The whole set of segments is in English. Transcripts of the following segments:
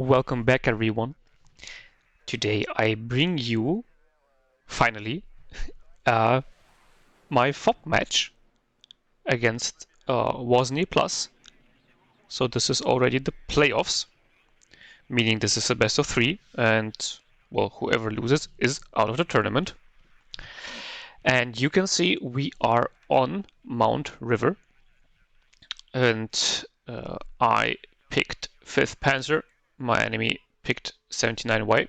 Welcome back everyone. Today I bring you, finally, my FOB match against Wazneeplus. So this is already the playoffs, meaning this is a best of 3, and well, whoever loses is out of the tournament. And you can see we are on Mount River, and I picked 5th Panzer, my enemy picked 79Y.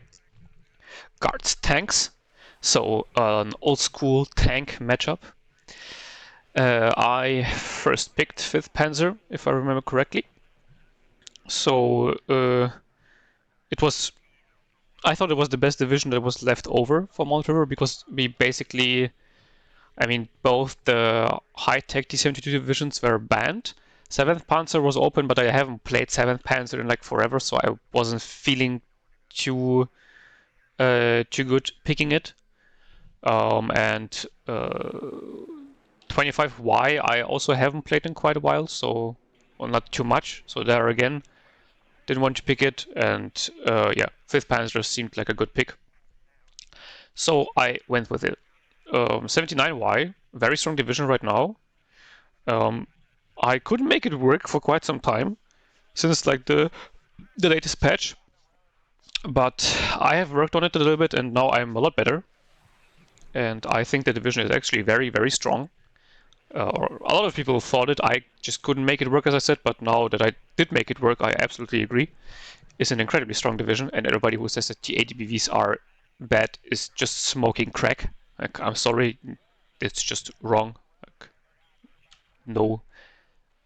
Guards tanks, so an old school tank matchup. I first picked 5th Panzer, if I remember correctly. So I thought it was the best division that was left over for Mount River because we basically, both the high-tech D-72 divisions were banned. 7th Panzer was open, but I haven't played 7th Panzer in like forever, so I wasn't feeling too good picking it. And 25Y I also haven't played in quite a while, so not too much. So there again, didn't want to pick it, and yeah, 5th Panzer seemed like a good pick. So I went with it. 79Y, very strong division right now. I couldn't make it work for quite some time, since like the latest patch. But I have worked on it a little bit, and now I'm a lot better. And I think the division is actually very, very strong. A lot of people thought it. I just couldn't make it work, as I said, but now that I did make it work, I absolutely agree. It's an incredibly strong division, and everybody who says that the ADBVs are bad is just smoking crack. Like, I'm sorry, it's just wrong. Like, no.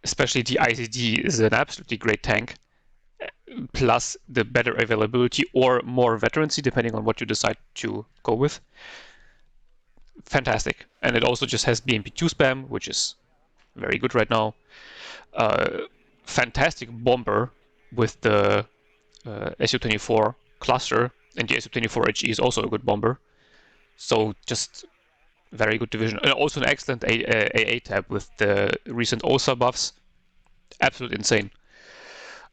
Especially the ICD is an absolutely great tank. Plus the better availability or more veterancy, depending on what you decide to go with. Fantastic. And it also just has BMP2 spam, which is very good right now. Fantastic bomber with the Su-24 cluster, and the Su-24 HE is also a good bomber. So just very good division. And also an excellent AA tab with the recent OSA buffs. Absolutely insane.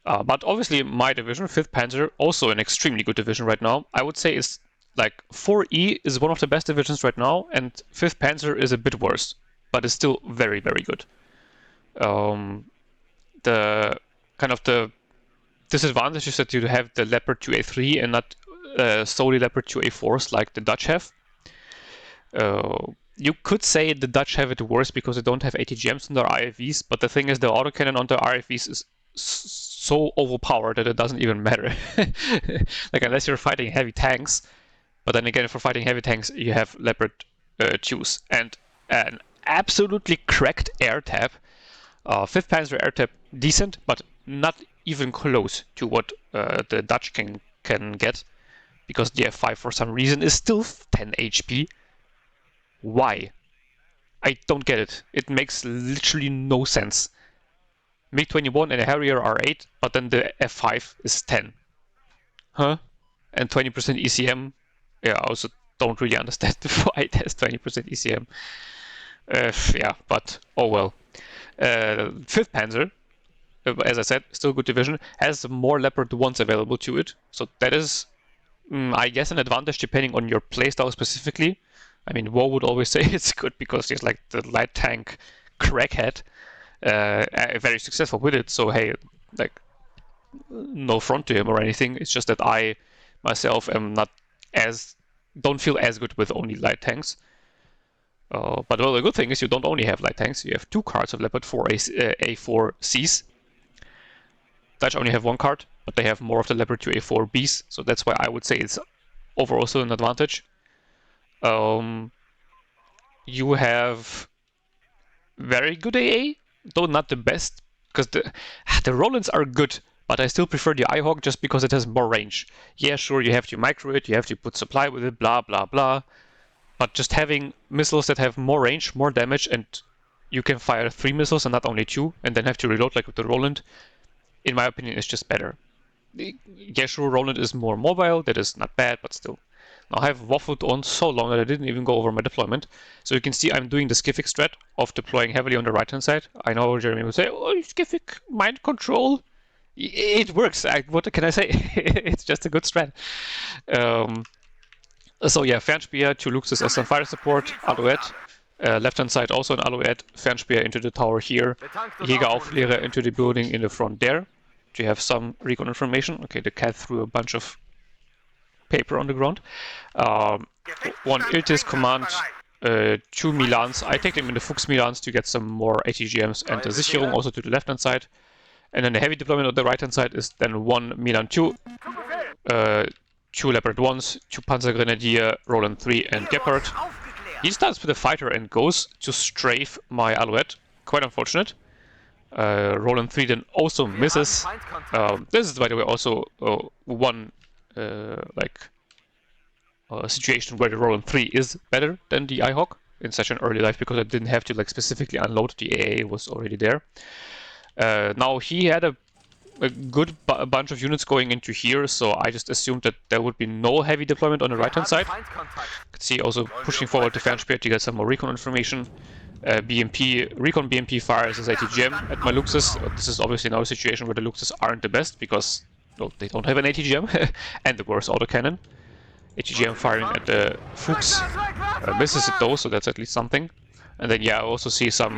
But obviously my division, 5th Panzer, also an extremely good division right now. I would say it's like 4E is one of the best divisions right now, and 5th Panzer is a bit worse, but it's still very, very good. The kind of the disadvantage is that you have the Leopard 2A3 and not solely Leopard 2A4s like the Dutch have. You could say the Dutch have it worse because they don't have ATGMs on their IFVs, but the thing is the autocannon on their IFVs is so overpowered that it doesn't even matter. Like, unless you're fighting heavy tanks, but then again, for fighting heavy tanks, you have Leopard 2s and an absolutely cracked air tab. 5th Panzer air tab, decent, but not even close to what the Dutch can get, because the F5 for some reason is still 10 HP. Why? I don't get it. It makes literally no sense. MiG-21 and a Harrier are 8, but then the F5 is 10. Huh? And 20% ECM? Yeah, I also don't really understand why it has 20% ECM. Yeah, but oh well. 5th Panzer, as I said, still good division, has more Leopard 1s available to it. So that is, I guess, an advantage depending on your playstyle specifically. I mean, War would always say it's good because he's like the light tank crackhead. Very successful with it, so hey, like, no front to him or anything. It's just that I myself am don't feel as good with only light tanks. But well, the good thing is you don't only have light tanks, you have 2 cards of Leopard 4 A4Cs. Dutch only have 1 card, but they have more of the Leopard 2 A4Bs, so that's why I would say it's overall still an advantage. You have very good AA, though not the best, because the Rolands are good, but I still prefer the iHawk just because it has more range. Yeah, sure, you have to micro it, you have to put supply with it, blah, blah, blah. But just having missiles that have more range, more damage, and you can fire 3 missiles and not only 2, and then have to reload like with the Roland, in my opinion, is just better. Yeah, sure, Roland is more mobile, that is not bad, but still. Now I have waffled on so long that I didn't even go over my deployment. So you can see I'm doing the Skiffic strat of deploying heavily on the right-hand side. I know Jeremy will say, oh, Skiffic, mind control. It works. What can I say? It's just a good strat. So yeah, Fernspeer, 2 Luxus as some fire support, Alouette. Left-hand side also an Alouette, Fernspeer into the tower here, Jägeraufklärer into the building in the front there. Do you have some recon information? Okay, the cat threw a bunch of paper on the ground. 1 Iltis command, 2 Milans. I take them in the Fuchs Milans to get some more ATGMs and the Sicherung also to the left-hand side. And then the heavy deployment on the right-hand side is then 1 Milan 2, 2 Leopard 1s, 2 Panzer Grenadier, Roland 3 and Gepard. He starts with a fighter and goes to strafe my Alouette. Quite unfortunate. Roland 3 then also misses. This is, by the way, also one situation where the Roland 3 is better than the IHawk in such an early life, because I didn't have to specifically unload. The AA was already there. Now he had a good bunch of units going into here, so I just assumed that there would be no heavy deployment on the right-hand side. You can see also pushing forward the Fernspeer to get some more recon information. Recon BMP fires as ATGM at my Luxus. This is obviously now a situation where the Luxus aren't the best, because well, they don't have an ATGM and the worst autocannon. ATGM firing at the Fuchs misses it though, so that's at least something. And then, yeah, I also see some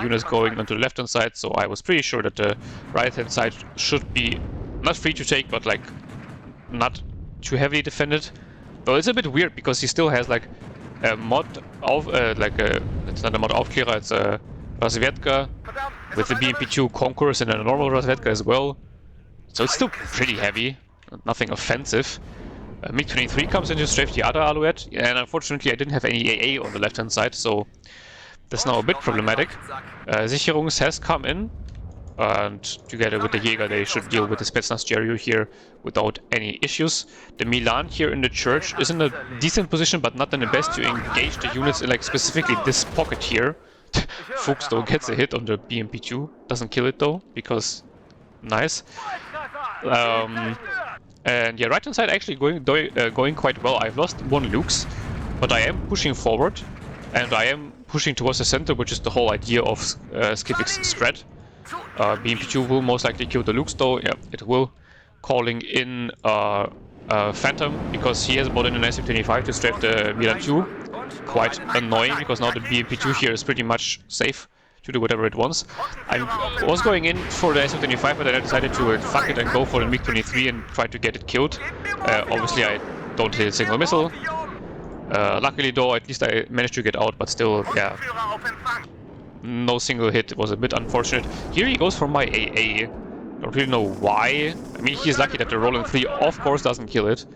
units going onto the left-hand side, so I was pretty sure that the right-hand side should be not free to take, but like not too heavily defended. Though it's a bit weird because he still has like a mod of it's not a mod Aufklärer, it's a Razvedka with the BMP-2 Conquerors and a normal Razvedka as well. So it's still pretty heavy, nothing offensive. MiG-23 comes in to strafe the other Alouette, and unfortunately I didn't have any AA on the left-hand side, so that's now a bit problematic. Sicherungs has come in, and together with the Jäger they should deal with the Spetsnaz Jerry here without any issues. The Milan here in the church is in a decent position, but not in the best to engage the units in like specifically this pocket here. Fuchs though gets a hit on the BMP-2, doesn't kill it though, because nice. And yeah, right hand side actually going quite well. I've lost 1 Lux, but I am pushing forward, and I am pushing towards the center, which is the whole idea of Skifik's strat. BMP-2 will most likely kill the Lux though, yeah, it will. Calling in Phantom, because he has bought in an SF-25 to strafe the Milan 2. Quite annoying, because now the BMP-2 here is pretty much safe to do whatever it wants. I was going in for the SF-25, but then I decided to fuck it and go for the MiG-23 and try to get it killed. Obviously I don't hit a single missile. Luckily though, at least I managed to get out, but still, yeah, no single hit. It was a bit unfortunate. Here he goes for my AA. Don't really know why. I mean, he's lucky that the Roland 3 of course doesn't kill it.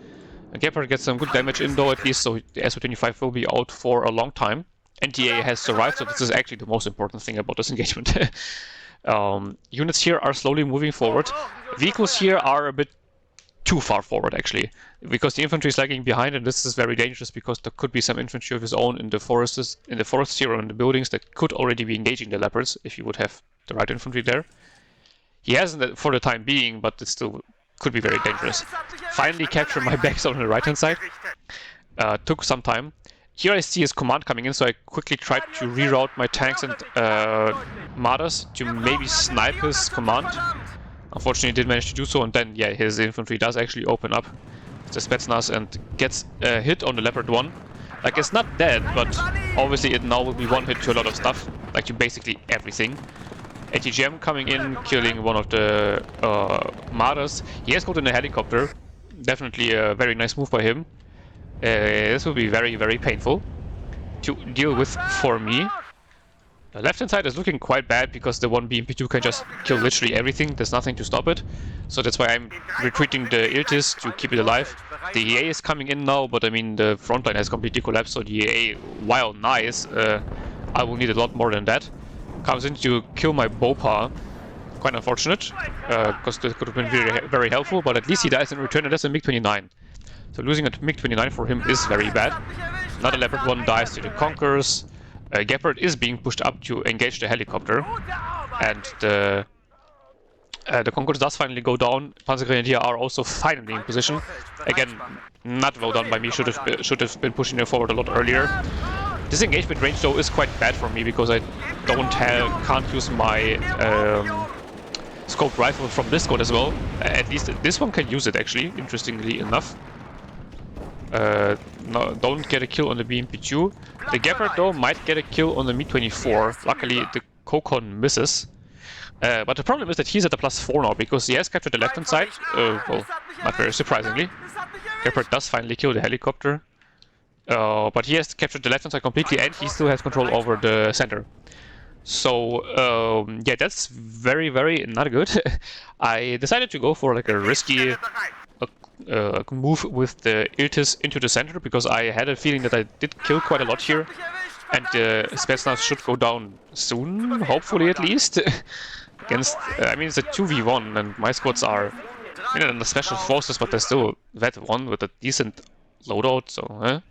Gepard gets some good damage in though, at least, so the SF-25 will be out for a long time. NTA has survived, so this is actually the most important thing about this engagement. Units here are slowly moving forward. Vehicles here are a bit too far forward, actually, because the infantry is lagging behind, and this is very dangerous because there could be some infantry of his own in the forests here or in the buildings that could already be engaging the leopards if you would have the right infantry there. He hasn't for the time being, but it still could be very dangerous. Finally captured my backs on the right hand side. Took some time. Here I see his command coming in, so I quickly tried to reroute my tanks and Mardas to maybe snipe his command. Unfortunately, did manage to do so, and then, yeah, his infantry does actually open up the Spetsnaz and gets a hit on the Leopard 1. Like, it's not dead, but obviously it now will be one hit to a lot of stuff, like to basically everything. ATGM coming in, killing one of the Mardas. He has got in a helicopter. Definitely a very nice move by him. This will be very, very painful to deal with for me. The left-hand side is looking quite bad because the one BMP-2 can just kill literally everything. There's nothing to stop it. So that's why I'm retreating the Iltis to keep it alive. The EA is coming in now, but I mean the front line has completely collapsed, so the EA, while nice, I will need a lot more than that. Comes in to kill my Bopa. Quite unfortunate, because this could have been very, very helpful, but at least he dies in return, and that's a MiG-29. So losing a MiG-29 for him is very bad. Another Leopard 1 dies to the Conquerors. Gepard is being pushed up to engage the helicopter, and the Conquerors does finally go down. Panzer Grenadier are also finally in position. Again, not well done by me. Should have been pushing them forward a lot earlier. This engagement range though is quite bad for me because I can't use my scoped rifle from this squad as well. At least this one can use it, actually, interestingly enough. No, don't get a kill on the BMP2. The Gepard, though, might get a kill on the Mi-24. Luckily, the Kokon misses. But the problem is that he's at a +4 now, because he has captured the left-hand side. Well, not very surprisingly. Gepard does finally kill the helicopter. But he has captured the left-hand side completely, and he still has control over the center. So, yeah, that's very, very not good. I decided to go for like a risky move with the Iltis into the center, because I had a feeling that I did kill quite a lot here. And the Spetsnaz should go down soon, hopefully at least. Against, I mean, it's a 2v1, and my squads are in the special forces, but they're still that one with a decent loadout, so,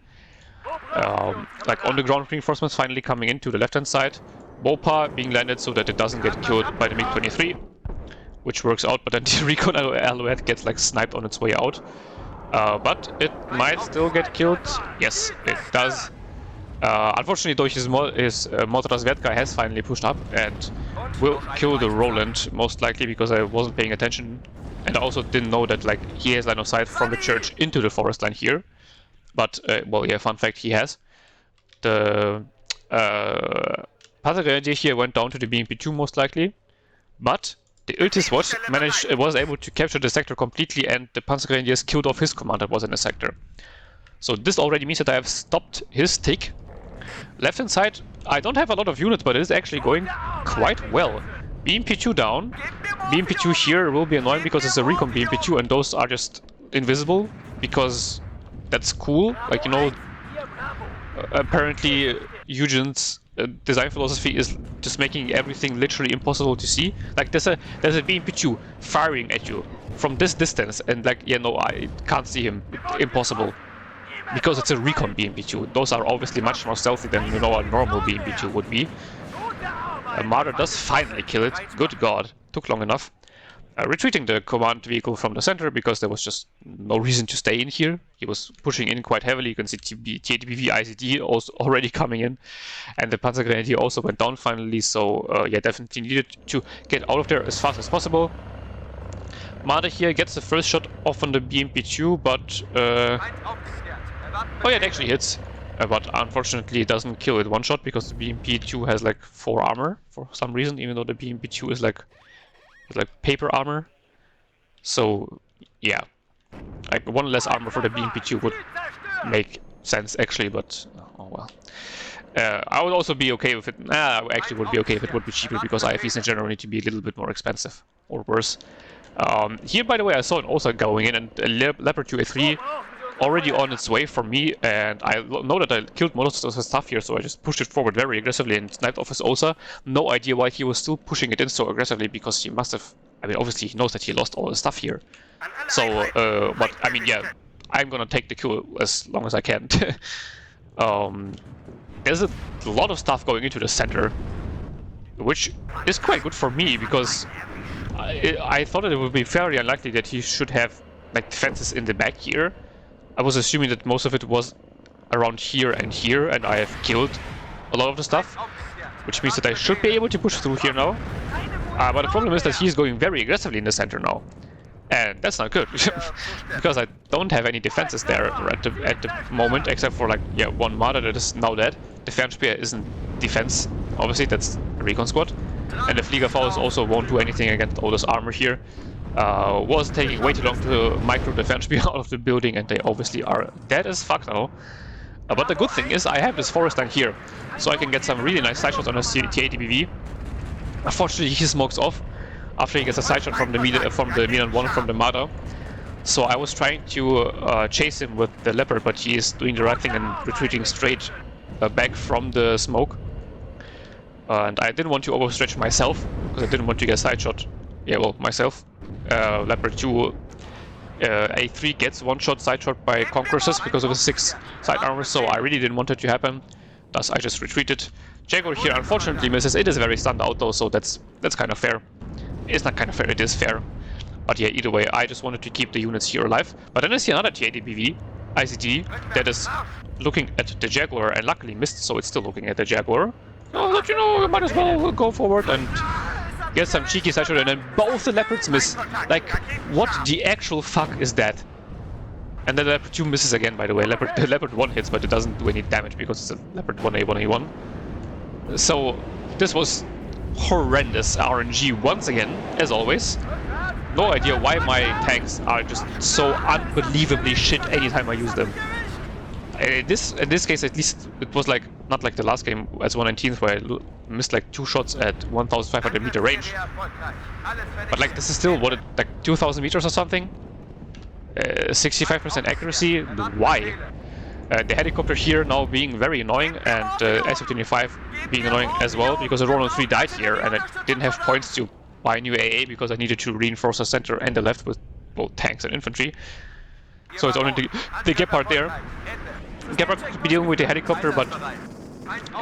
like on the ground reinforcements finally coming into the left-hand side. Bopa being landed so that it doesn't get killed by the MiG-23, which works out, but then the recon alouette gets like sniped on its way out. But it might still get killed. Yes, it does. Unfortunately, though, his Motorazvedka has finally pushed up and will kill the Roland, most likely, because I wasn't paying attention. And I also didn't know that like he has line of sight from the church into the forest line here. But, well, yeah, fun fact, he has. The Panzer here went down to the BMP2 most likely. But the Iltis was able to capture the sector completely, and the Panzer killed off his commander was in the sector. So this already means that I have stopped his tick. Left hand side, I don't have a lot of units, but it is actually going quite well. BMP2 down. BMP2 here will be annoying because it's a recon BMP2, and those are just invisible, because that's cool. Like, you know, apparently Eugen's design philosophy is just making everything literally impossible to see. Like, there's a BMP2 firing at you from this distance, and like, yeah, no, I can't see him. Impossible. Because it's a recon BMP2. Those are obviously much more stealthy than, you know, a normal BMP2 would be. Marder does finally kill it. Good God. Took long enough. Retreating the command vehicle from the center because there was just no reason to stay in here. He was pushing in quite heavily. You can see TATBV ICD also already coming in. And the Panzer Grenadier also went down finally. So, yeah, definitely needed to get out of there as fast as possible. Marder here gets the first shot off on the BMP2, but oh yeah, it actually hits, but unfortunately it doesn't kill it one shot because the BMP2 has like 4 armor for some reason, even though the BMP2 is like paper armor. So yeah, like 1 less armor for the BMP2 would make sense actually, but oh well. I would also be okay with it. I actually would be okay if it would be cheaper, because IFVs in general need to be a little bit more expensive or worse. Here, by the way, I saw an OSA going in, and a Leopard 2A3 already on its way for me, and I know that I killed most of his stuff here, so I just pushed it forward very aggressively and sniped off his OSA. No idea why he was still pushing it in so aggressively, because he must have... I mean, obviously he knows that he lost all his stuff here. So, but, I mean, yeah, I'm gonna take the kill as long as I can. There's a lot of stuff going into the center, which is quite good for me, because I thought that it would be very unlikely that he should have like defenses in the back here. I was assuming that most of it was around here, and I have killed a lot of the stuff, which means that I should be able to push through here now. But the problem is that he's going very aggressively in the center now, and that's not good, because I don't have any defenses there at the moment, except for like, yeah, 1 Marder that is now dead. The Fernspeer isn't defense, obviously, that's a recon squad. And the Fliegerfaust also won't do anything against all this armor here. Was taking way too long to micro the Fernspeer out of the building, and they obviously are dead as fuck now. But the good thing is I have this forest line here, so I can get some really nice side shots on a TATBV. Unfortunately, he smokes off after he gets a side shot from the Milan 1 from the Marder. So I was trying to chase him with the Leopard, but he is doing the right thing and retreating straight back from the smoke. And I didn't want to overstretch myself, because I didn't want to get a side shot. Yeah, well, myself. Leopard 2 A3 gets 1-shot side shot by Conquerors because of his 6 side armor, so I really didn't want it to happen. Thus, I just retreated. Jaguar here unfortunately misses. It is very stunned out though, so that's kind of fair. It's not kind of fair, it is fair. But yeah, either way, I just wanted to keep the units here alive. But then I see another TATBV, ICD, that is looking at the Jaguar, and luckily missed, so it's still looking at the Jaguar. Oh, but you know, I might as well go forward and Gets some cheeky side shot, and then both the Leopards miss. Like, what the actual fuck is that? And then Leopard 2 misses again, by the way. The Leopard 1 hits, but it doesn't do any damage because it's a Leopard 1A, 1A1. So, this was horrendous RNG once again, as always. No idea why my tanks are just so unbelievably shit anytime I use them. In this case, at least, it was like not like the last game as 119th where I missed like 2 shots at 1,500 meter range. But like this is still what, like 2,000 meters or something. 65% accuracy. Why? The helicopter here now being very annoying, and S-25 being annoying as well because the WARNO 3 died here, and I didn't have points to buy new AA because I needed to reinforce the center and the left with both tanks and infantry. So it's only the Gepard there. Gepard could be dealing with the helicopter, but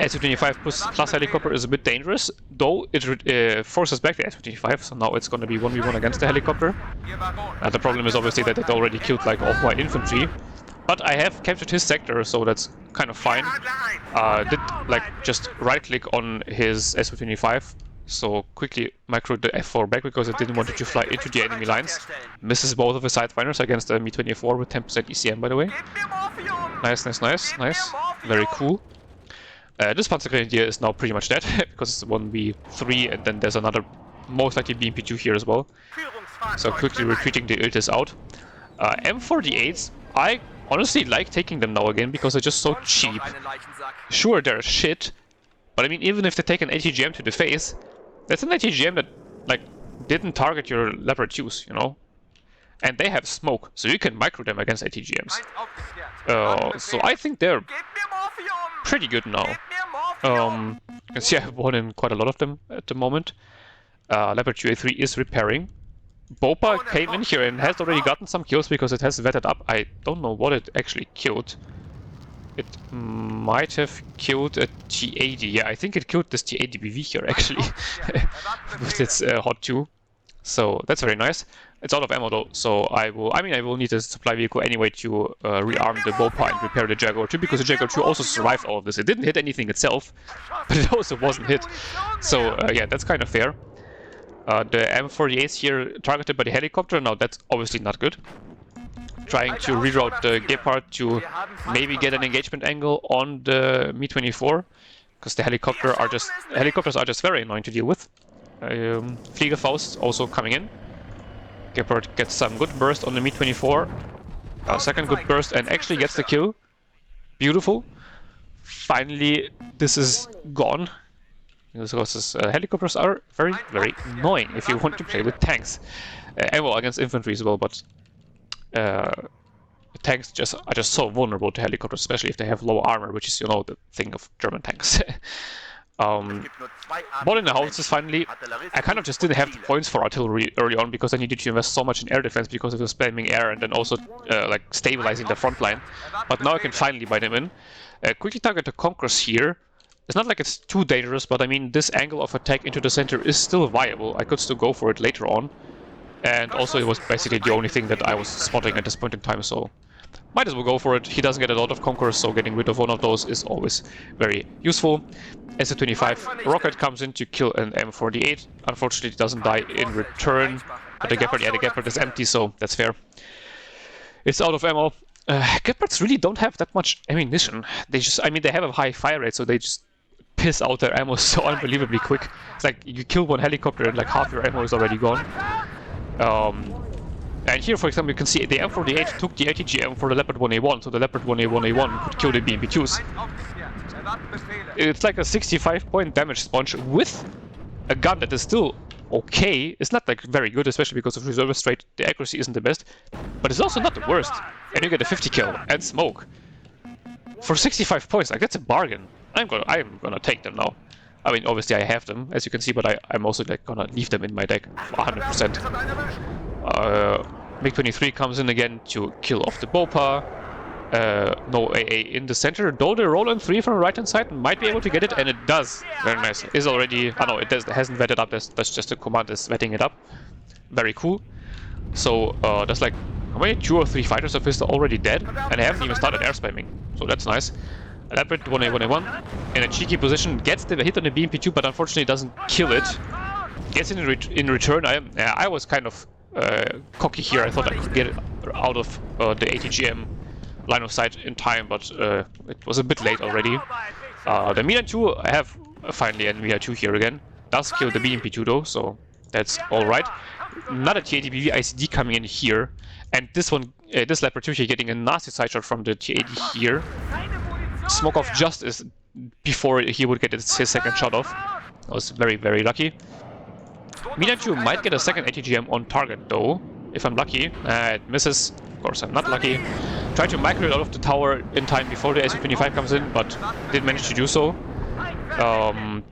S-25 plus helicopter is a bit dangerous, though it forces back the S-25, so now it's going to be 1v1 against the helicopter. The problem is obviously that it already killed like all my infantry, but I have captured his sector, so that's kind of fine. Did like just right click on his S-25, so quickly microed the F4 back because it didn't want it to fly into the enemy lines. Misses both of his sidefinders against the Mi-24 with 10% ECM, by the way. Nice, nice, nice, nice. Very cool. This Panzer Grenadier is now pretty much dead because it's 1v3, and then there's another most likely BMP2 here as well. So quickly retreating the Iltis out. M48s, I honestly like taking them now again because they're just so cheap. Sure, they're shit, but I mean, even if they take an ATGM to the face, that's an ATGM that like didn't target your Leopard 2s, you know? And they have smoke, so you can micro them against ATGMs. So I think they're pretty good now. You can see I have won in quite a lot of them at the moment. Leopard 2A3 is repairing. Bopa came in here and has already gotten some kills because it has vetted up. I don't know what it actually killed. It might have killed a T80. Yeah, I think it killed this T80BV here actually with its Hot 2. So that's very nice. It's out of ammo though, so I will need a supply vehicle anyway to rearm the Bopa and repair the Jaguar 2, because the Jaguar 2 also survived all of this. It didn't hit anything itself, but it also wasn't hit. So yeah, that's kind of fair. The M48s here targeted by the helicopter, now that's obviously not good. Trying to reroute the Gepard to maybe get an engagement angle on the Mi-24, because the helicopters are just very annoying to deal with. Fliegerfaust also coming in. Gepard gets some good burst on the Mi-24. Second good burst and actually gets the kill. Beautiful. Finally, this is gone. Because helicopters are very, very annoying if you want to play with tanks. And well, against infantry as well, but tanks are just so vulnerable to helicopters, especially if they have low armor, which is, you know, the thing of German tanks. Ball in the houses finally. I kind of just didn't have the points for artillery early on because I needed to invest so much in air defense because it was spamming air and then also like stabilizing the front line. But now I can finally buy them in. Quickly target the Conquerors here. It's not like it's too dangerous, but I mean this angle of attack into the center is still viable. I could still go for it later on. And also it was basically the only thing that I was spotting at this point in time, so might as well go for it. He doesn't get a lot of Conquerors, so getting rid of one of those is always very useful. S-25 rocket comes in to kill an M48. Unfortunately, it doesn't die in return. But the Gepard is empty, so that's fair. It's out of ammo. Gepards really don't have that much ammunition. They have a high fire rate, so they just piss out their ammo so unbelievably quick. It's like you kill one helicopter and like half your ammo is already gone. And here, for example, you can see the M48 took the ATGM for the Leopard 1A1, so the Leopard 1A1A1 could kill the BMP2s. It's like a 65-point damage sponge with a gun that is still okay. It's not like very good, especially because of reservist rate. The accuracy isn't the best, but it's also not the worst. And you get a 50 kill and smoke for 65 points. Like that's a bargain. I'm gonna take them now. I mean, obviously I have them, as you can see, but I'm also like gonna leave them in my deck 100%. MiG-23 comes in again to kill off the Bopa. No AA in the center, though the Roland 3 from the right hand side might be able to get it, and it does. Very nice. Is already, no, it hasn't vetted up, that's just a command that's vetting it up. Very cool. So there's like, how many? 2 or 3 fighters of his are already dead, and they haven't even started air spamming, so that's nice. Leopard 1A1A1 in a cheeky position, gets the hit on the BMP2, but unfortunately doesn't kill it. Gets in return. I was kind of cocky here. I thought I could get it out of the ATGM line of sight in time, but it was a bit late already. The Milan 2, I have finally a Milan 2 here again. Does kill the BMP2 though, so that's alright. Another T80BV ICD coming in here, and this one, this Leopard 2 here getting a nasty side shot from the T80 here. Smoke off just as before he would get his second shot off. That was very, very lucky. Milan 2 might get a second ATGM on target though, if I'm lucky. It misses. Of course, I'm not lucky. Tried to micro it out of the tower in time before the SU-25 comes in, but didn't manage to do so.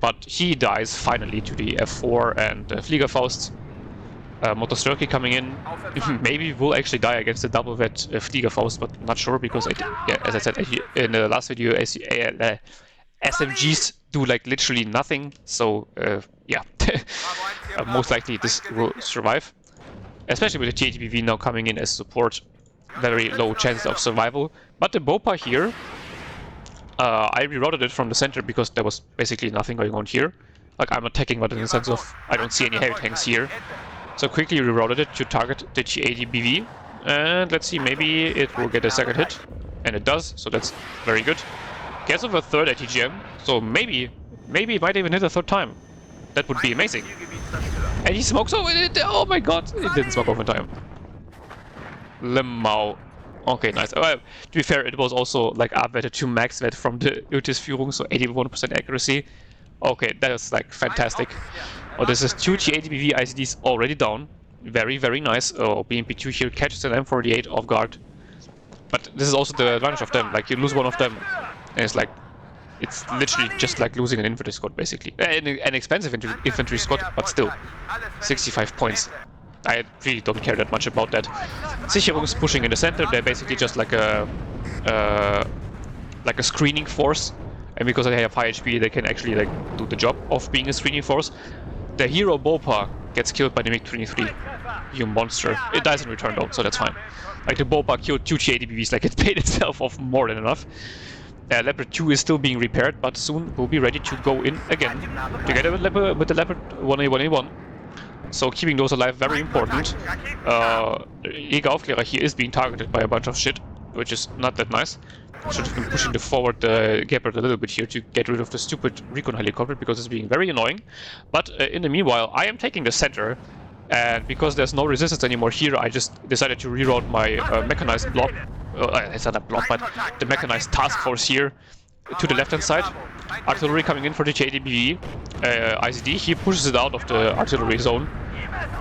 But he dies finally to the F4 and Fliegerfaust. Motosturki coming in. Maybe will actually die against the double vet Fliegerfaust, but not sure because, as I said in the last video, SMGs do like literally nothing. So yeah, most likely this will survive. Especially with the T80BV now coming in as support. Very low chance of survival. But the Bopa here, I rerouted it from the center because there was basically nothing going on here. Like I'm attacking, but in the sense of I don't see any heavy tanks here. So quickly rerouted it to target the T80BV. And let's see, maybe it will get a second hit. And it does, so that's very good. Gets off a third ATGM, so maybe it might even hit a third time. That would be amazing. And he smokes over it. Oh my god, it didn't smoke over time. Lemau. Okay, nice. To be fair, it was also like upwetted to max vet from the Führung, so 81% accuracy. Okay, that is like fantastic. Oh, this is 2 T80BV ICDs already down. Very, very nice. Oh, BMP2 here catches an M48 off guard. But this is also the advantage of them. Like, you lose one of them, and it's like, it's literally just like losing an infantry squad, basically. An expensive infantry squad, but still. 65 points. I really don't care that much about that. Sicherung is pushing in the center. They're basically just like a screening force. And because they have high HP, they can actually like do the job of being a screening force. The hero Bopa gets killed by the MiG-23. You monster. It dies in return though, so that's fine. Like the Bopa killed 2 T80BVs, like it paid itself off more than enough. Leopard 2 is still being repaired, but soon will be ready to go in again, together with the Leopard 1A1A1. So keeping those alive, very important. Jäger Aufklärer here is being targeted by a bunch of shit, which is not that nice. Should have been pushing forward the Gepard a little bit here to get rid of the stupid recon helicopter, because it's being very annoying. But in the meanwhile, I am taking the center, and because there's no resistance anymore here, I just decided to reroute my mechanized block. It's not a block, but the mechanized task force here to the left-hand side. Artillery coming in for the T80BV ICD. He pushes it out of the artillery zone.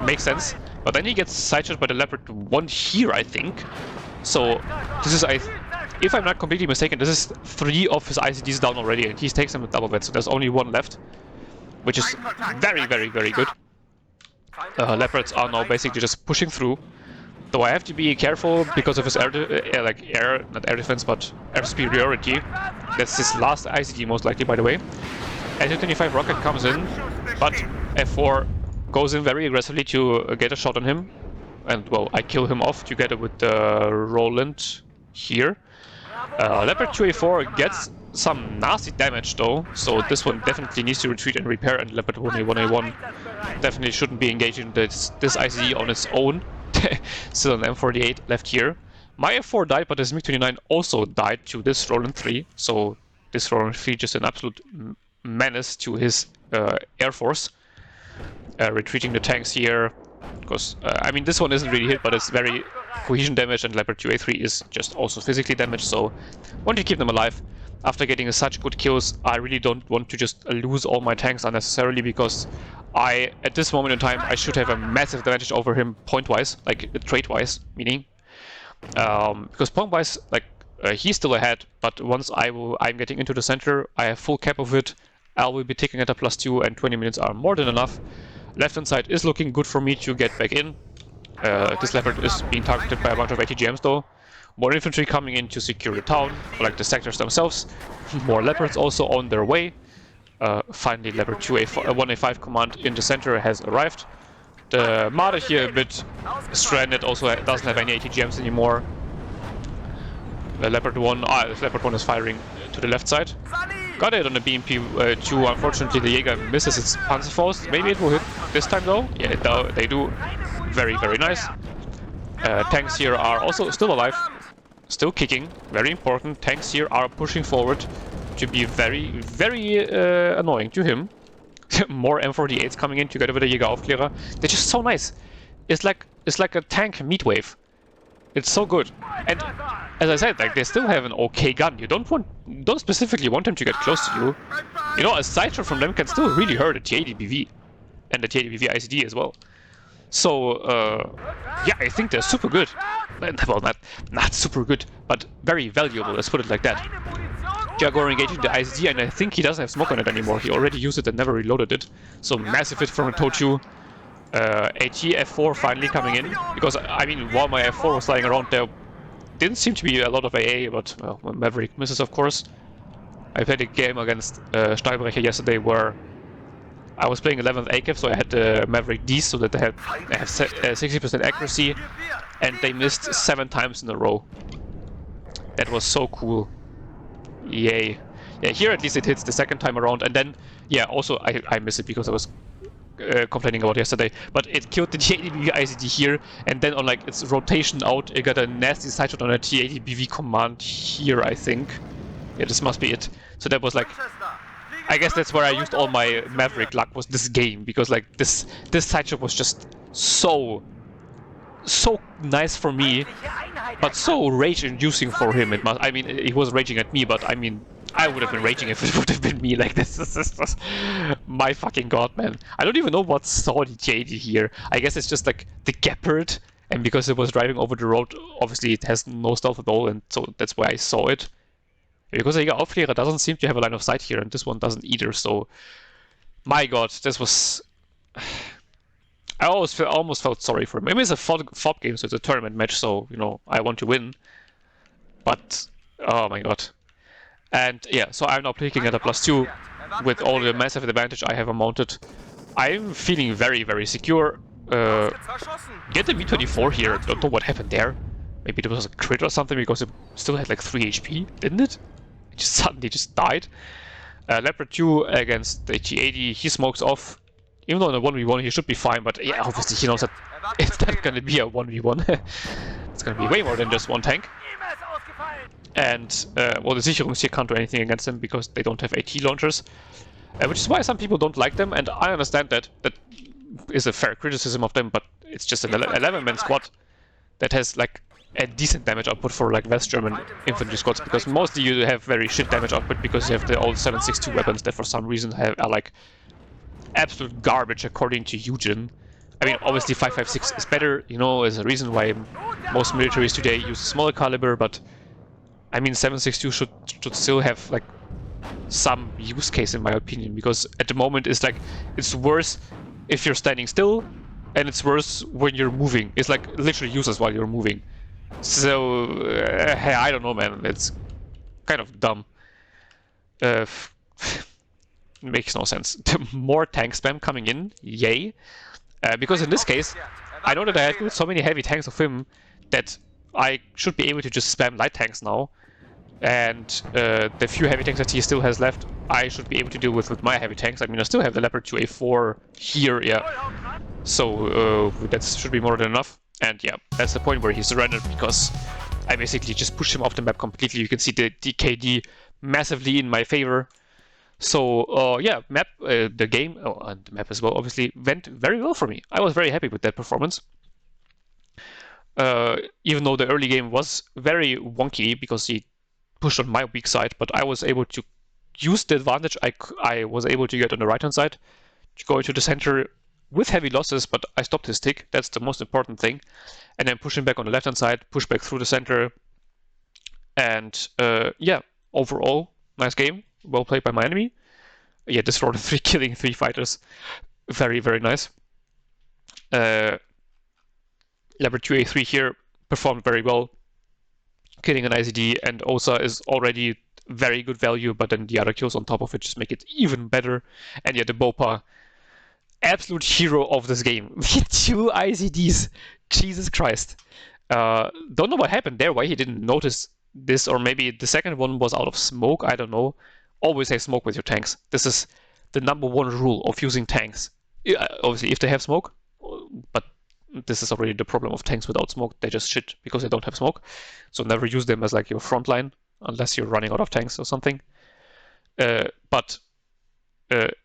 Makes sense. But then he gets sideshot by the Leopard 1 here, I think. So this is, if I'm not completely mistaken, this is 3 of his ICDs down already, and he takes them with double vet, so there's only 1 left, which is very, very, very good. Leopards are now basically just pushing through. Though I have to be careful because of his not air defense, but air superiority. That's his last ICD most likely, by the way. SU-25 rocket comes in, but F4 goes in very aggressively to get a shot on him. And, well, I kill him off together with the Roland here. Leopard 2A4 gets some nasty damage though, so this one definitely needs to retreat and repair, and Leopard 1A1A1 definitely shouldn't be engaging this ICD on its own. Still an M48 left here. My F4 died, but his MiG-29 also died to this Roland 3, so this Roland 3 just an absolute menace to his air force. Retreating the tanks here, because, I mean, this one isn't really hit, but it's very cohesion damage, and Leopard 2A3 is just also physically damaged, so want to keep them alive. After getting such good kills, I really don't want to just lose all my tanks unnecessarily, because at this moment in time, I should have a massive advantage over him point-wise, like trait-wise, meaning. Because point-wise, like, he's still ahead, but once I'm getting into the center, I have full cap of it, I will be taking at a +2, and 20 minutes are more than enough. Left-hand side is looking good for me to get back in. This Leopard is being targeted by a bunch of ATGMs though. More infantry coming in to secure the town, like the sectors themselves. More Leopards also on their way. Finally, Leopard 1A5 command in the center has arrived. The Marder here a bit stranded, also doesn't have any ATGMs anymore. The Leopard 1 is firing to the left side. Got it on the BMP-2. Unfortunately, the Jäger misses its Panzerfaust. Maybe it will hit this time though. Yeah, they do. Very, very nice. Tanks here are also still alive. Still kicking. Very important. Tanks here are pushing forward to be very, very annoying to him. More M48s coming in together with the Jägeraufklärer. They're just so nice. It's like a tank meat wave. It's so good. And as I said, like they still have an okay gun. You don't specifically want them to get close to you. You know, a sideshot from them can still really hurt a T80 BV and the T80 BV ICD as well. So yeah, I think they're super good. Well, not super good, but very valuable. Let's put it like that. Jaguar engaging the ICD, and I think he doesn't have smoke on it anymore. He already used it and never reloaded it. So massive hit from a Tochu. AT F4 finally coming in, because I mean, while my F4 was lying around there, didn't seem to be a lot of AA, but well, Maverick misses, of course. I played a game against Steinbrecher yesterday where I was playing 11th ACAF, so I had the Maverick Ds, so that they have 60% accuracy, and they missed 7 times in a row. That was so cool. Yay. Yeah, here at least it hits the second time around, and then, yeah, also I missed it because I was complaining about yesterday, but it killed the T80BV ICD here, and then on like its rotation out, it got a nasty sideshot on a T80BV command here, I think. Yeah, this must be it. So that was like, I guess that's where I used all my Maverick luck, was this game, because like this sideshot was just so nice for me, but so rage-inducing for him. I mean, he was raging at me, but I mean, I would have been raging if it would have been me. Like, this is my fucking god, man. I don't even know what saw the T80 here. I guess it's just like the Gepard, and because it was driving over the road, obviously it has no stealth at all, and so that's why I saw it. Because the Aufklärer doesn't seem to have a line of sight here, and this one doesn't either, so... My god, this was... I almost felt sorry for him. I mean, it's a FOB game, so it's a tournament match, so, you know, I want to win. But, oh my god. And yeah, so I'm now picking at a +2 with all the massive advantage I have mounted. I'm feeling very, very secure. Get the V24 here. Don't know what happened there. Maybe there was a crit or something because it still had like 3 HP, didn't it? It just suddenly just died. Leopard 2 against the T80. He smokes off. Even though in a 1v1 he should be fine, but yeah, obviously he knows that it's not going to be a 1v1. It's going to be way more than just one tank. And, well, the Sicherungs here can't do anything against them because they don't have AT launchers. Which is why some people don't like them, and I understand that. That is a fair criticism of them, but it's just an 11-man squad that has, like, a decent damage output for, like, West German infantry squads, because mostly you have very shit damage output because you have the old 7.62 weapons that for some reason are, like, absolute garbage according to Eugen. I mean, obviously 5.56 is better, you know, there's a reason why most militaries today use smaller caliber, but I mean 7.62 should still have like some use case in my opinion, because at the moment it's like, it's worse if you're standing still, and it's worse when you're moving. It's like literally useless while you're moving. So, hey, I don't know, man, it's kind of dumb. Makes no sense. More tank spam coming in, yay. Because in this case, I know that I had so many heavy tanks of him that I should be able to just spam light tanks now. And the few heavy tanks that he still has left, I should be able to deal with my heavy tanks. I mean, I still have the Leopard 2A4 here, yeah. So that should be more than enough. And yeah, that's the point where he surrendered, because I basically just pushed him off the map completely. You can see the DKD massively in my favor. So yeah, the game, and the map as well, obviously went very well for me. I was very happy with that performance. Even though the early game was very wonky because he pushed on my weak side, but I was able to use the advantage I was able to get on the right-hand side to go into the center with heavy losses, but I stopped his tick. That's the most important thing. And then push him back on the left-hand side, push back through the center. And yeah, overall, nice game. Well played by my enemy. Yeah, this round 3 killing 3 fighters. Very, very nice. Leopard 2A3 here performed very well, killing an ICD, and Osa is already very good value, but then the other kills on top of it just make it even better. And yeah, the Bopa, absolute hero of this game. 2 ICDs, Jesus Christ. Don't know what happened there, why he didn't notice this, or maybe the second one was out of smoke, I don't know. always have smoke with your tanks. This is the #1 rule of using tanks. Obviously, if they have smoke, but this is already the problem of tanks without smoke. They just shit because they don't have smoke. So never use them as like your front line unless you're running out of tanks or something. But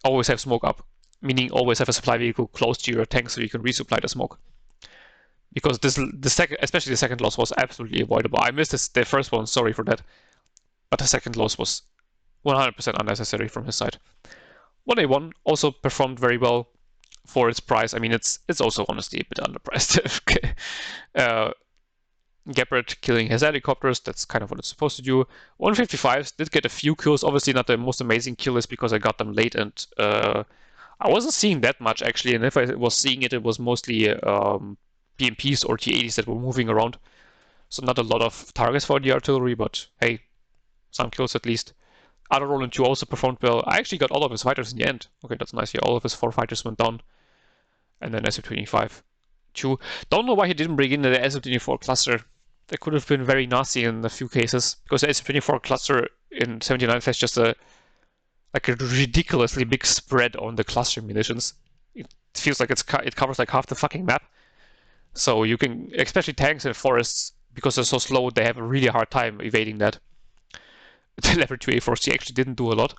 always have smoke up, meaning always have a supply vehicle close to your tank so you can resupply the smoke. Because especially the second loss was absolutely avoidable. I missed the first one, sorry for that. But the second loss was 100% unnecessary from his side. 1A1 also performed very well for its price. I mean, it's also honestly a bit underpriced. Gebhardt killing his helicopters, that's kind of what it's supposed to do. 155s did get a few kills, obviously not the most amazing kill list because I got them late and I wasn't seeing that much actually, and if I was seeing it, it was mostly BMPs or T-80s that were moving around. So not a lot of targets for the artillery, but hey, some kills at least. Other Roland 2 also performed well. I actually got all of his fighters in the end. Okay, that's nice. Yeah, all of his 4 fighters went down. And then SF-25 2. Don't know why he didn't bring in the SF-24 cluster. That could have been very nasty in a few cases, because the SF-24 cluster in 79 has just a ridiculously big spread on the cluster munitions. It feels like it covers like half the fucking map. So you can, especially tanks and forests, because they're so slow, they have a really hard time evading that. The Leopard 2A4C actually didn't do a lot.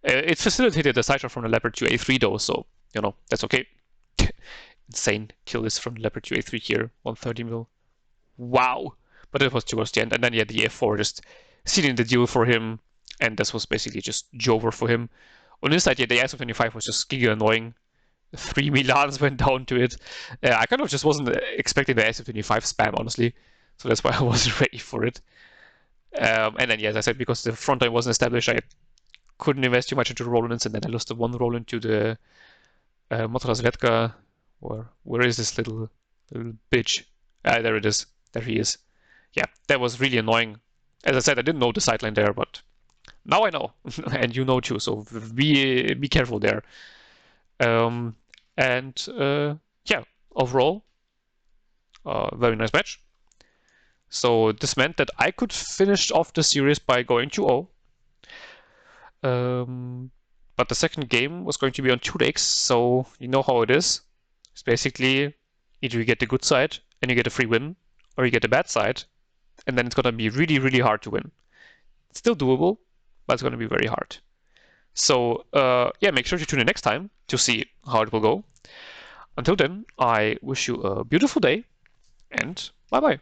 It facilitated the sideshot from the Leopard 2A3 though, so, you know, that's okay. Insane kill list from the Leopard 2A3 here, 130 mil. Wow! But it was towards the end, and then yeah, the A4 just sealing the deal for him, and this was basically just Jover for him. On this side, yeah, the SF-25 was just giga annoying. 3 Milans went down to it. I kind of just wasn't expecting the SF-25 spam, honestly, so that's why I wasn't ready for it. And then, yeah, as I said, because the front line wasn't established, I couldn't invest too much into Rolands, and then I lost the one Roland to the Motorazvedka. Where is this little bitch? There it is. There he is. Yeah, that was really annoying. As I said, I didn't know the sideline there, but now I know, and you know too. So be careful there. Yeah, overall, very nice match. So this meant that I could finish off the series by going 2-0. But the second game was going to be on 2 legs, so you know how it is. It's basically either you get the good side and you get a free win, or you get the bad side, and then it's going to be really, really hard to win. It's still doable, but it's going to be very hard. So yeah, make sure to tune in next time to see how it will go. Until then, I wish you a beautiful day, and bye-bye.